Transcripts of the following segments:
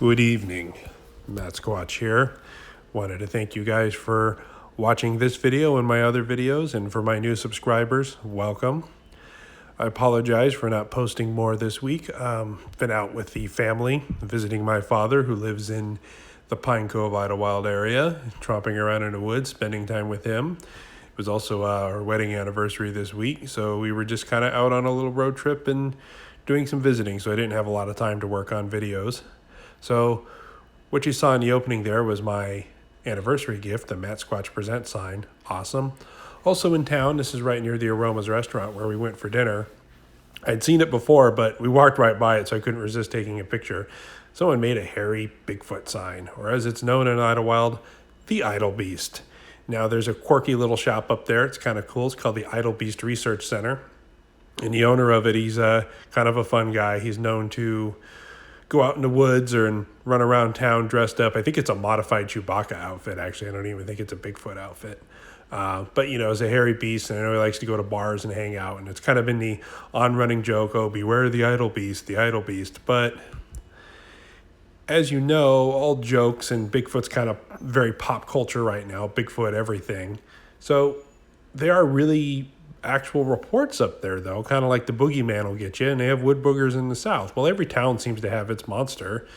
Good evening, Mattsquatch here. Wanted to thank you guys for watching this video and my other videos, and for my new subscribers, welcome. I apologize for not posting more this week. Been out with the family, visiting my father who lives in the Pine Cove, Idyllwild area, tromping around in the woods, spending time with him. It was also our wedding anniversary this week, so we were just kind of out on a little road trip and doing some visiting, so I didn't have a lot of time to work on videos. So what you saw in the opening there was my anniversary gift, the Mattsquatch Present sign. Awesome. Also in town, this is right near the Aromas restaurant where we went for dinner. I'd seen it before, but we walked right by it, so I couldn't resist taking a picture. Someone made a hairy Bigfoot sign, or as it's known in Idyllwild, the Idyll-Beast. Now there's a quirky little shop up there. It's kind of cool. It's called the Idyll-Beast Research Center. And the owner of it, he's kind of a fun guy. He's known to go out in the woods and run around town dressed up. I think it's a modified Chewbacca outfit, actually. I don't even think it's a Bigfoot outfit. But, you know, it's a hairy beast, and I know he likes to go to bars and hang out. And it's kind of been the on-running joke, oh, beware the Idyll-Beast, the Idyll-Beast. But as you know, all jokes, and Bigfoot's kind of very pop culture right now, Bigfoot everything. So there are really actual reports up there, though, kind of like the boogeyman will get you, and they have wood boogers in the south. Well, every town seems to have its monster,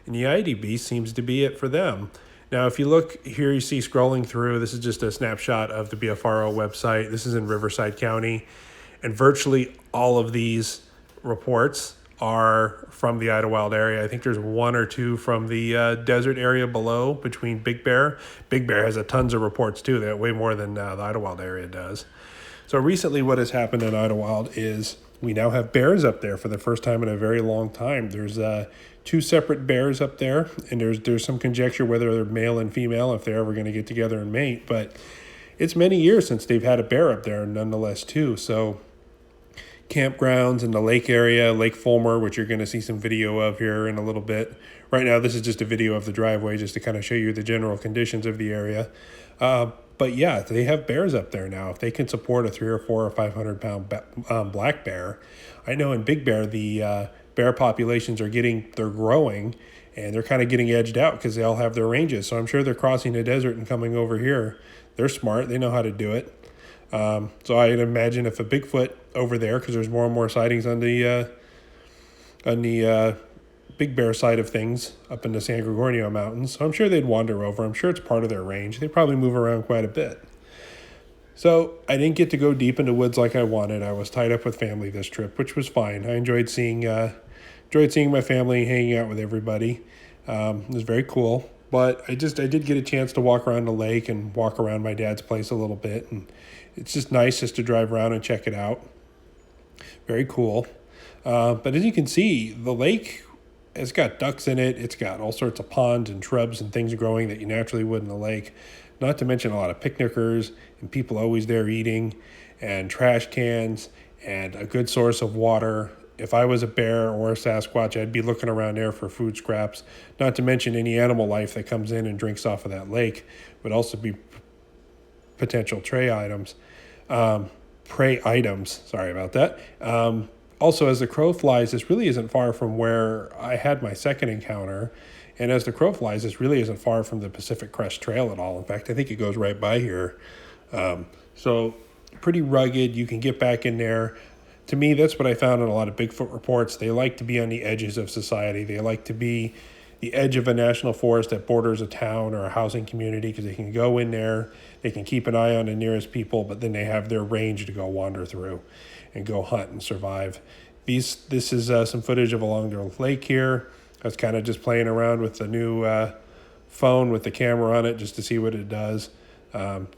and the Idyll-Beast seems to be it for them. Now, if you look here, you see scrolling through, this is just a snapshot of the BFRO website. This is in Riverside County, and virtually all of these reports are from the Idyllwild area. I think there's one or two from the desert area below, between Big Bear. Big Bear has tons of reports, too. They have way more than the Idyllwild area does. So recently what has happened in Idyllwild is we now have bears up there for the first time in a very long time. There's two separate bears up there, and there's some conjecture whether they're male and female, if they're ever going to get together and mate. But it's many years since they've had a bear up there, nonetheless, too. So campgrounds in the lake area, Lake Fulmer, which you're going to see some video of here in a little bit. Right now, this is just a video of the driveway just to kind of show you the general conditions of the area. But yeah, they have bears up there now. If they can support a 300 or 400 or 500 pound black bear, I know in Big Bear the bear populations they're growing, and they're kind of getting edged out because they all have their ranges. So I'm sure they're crossing the desert and coming over here. They're smart. They know how to do it. So I'd imagine if a Bigfoot over there, because there's more and more sightings on the Big Bear side of things up in the San Gregorio Mountains. So I'm sure they'd wander over. I'm sure it's part of their range. They probably move around quite a bit. So I didn't get to go deep into woods like I wanted. I was tied up with family this trip, which was fine. I enjoyed seeing my family, hanging out with everybody. It was very cool. But I did get a chance to walk around the lake and walk around my dad's place a little bit. And it's just nice just to drive around and check it out. Very cool. But as you can see, the lake, it's got ducks in it. It's got all sorts of ponds and shrubs and things growing that you naturally would in the lake. Not to mention a lot of picnickers and people always there eating, and trash cans and a good source of water. If I was a bear or a Sasquatch, I'd be looking around there for food scraps. Not to mention any animal life that comes in and drinks off of that lake would also be potential prey items. Sorry about that. Also, as the crow flies, this really isn't far from where I had my second encounter. And as the crow flies, this really isn't far from the Pacific Crest Trail at all. In fact, I think it goes right by here. So pretty rugged. You can get back in there. To me, that's what I found in a lot of Bigfoot reports. They like to be on the edges of society. They like to be the edge of a national forest that borders a town or a housing community, because they can go in there, they can keep an eye on the nearest people, but then they have their range to go wander through and go hunt and survive. This is some footage of along the lake here. I was kind of just playing around with the new phone with the camera on it just to see what it does.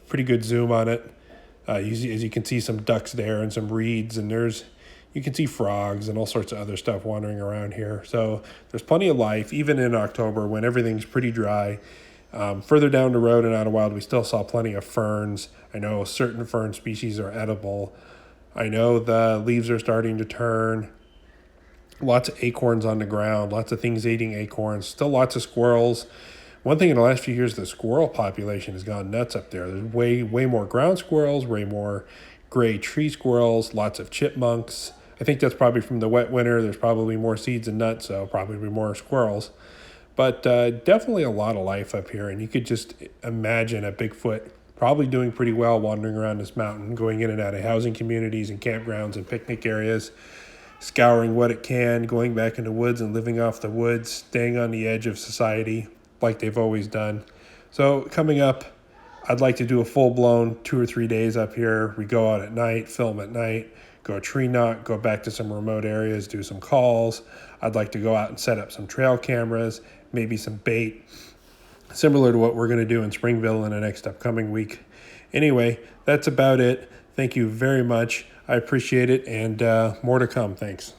Pretty good zoom on it. As you can see, some ducks there and some reeds, and you can see frogs and all sorts of other stuff wandering around here. So there's plenty of life, even in October when everything's pretty dry. Further down the road in Idyllwild, we still saw plenty of ferns. I know certain fern species are edible. I know the leaves are starting to turn. Lots of acorns on the ground, lots of things eating acorns, still lots of squirrels. One thing in the last few years, the squirrel population has gone nuts up there. There's way more ground squirrels, way more gray tree squirrels, lots of chipmunks. I think that's probably from the wet winter. There's probably more seeds and nuts, so probably more squirrels. But definitely a lot of life up here, and you could just imagine a Bigfoot probably doing pretty well wandering around this mountain, going in and out of housing communities and campgrounds and picnic areas, scouring what it can, going back into woods and living off the woods, staying on the edge of society like they've always done. So coming up, I'd like to do a full-blown 2 or 3 days up here. We go out at night, film at night, go tree knock, go back to some remote areas, do some calls. I'd like to go out and set up some trail cameras, maybe some bait, similar to what we're going to do in Springville in the next upcoming week. Anyway, that's about it. Thank you very much. I appreciate it, and more to come. Thanks.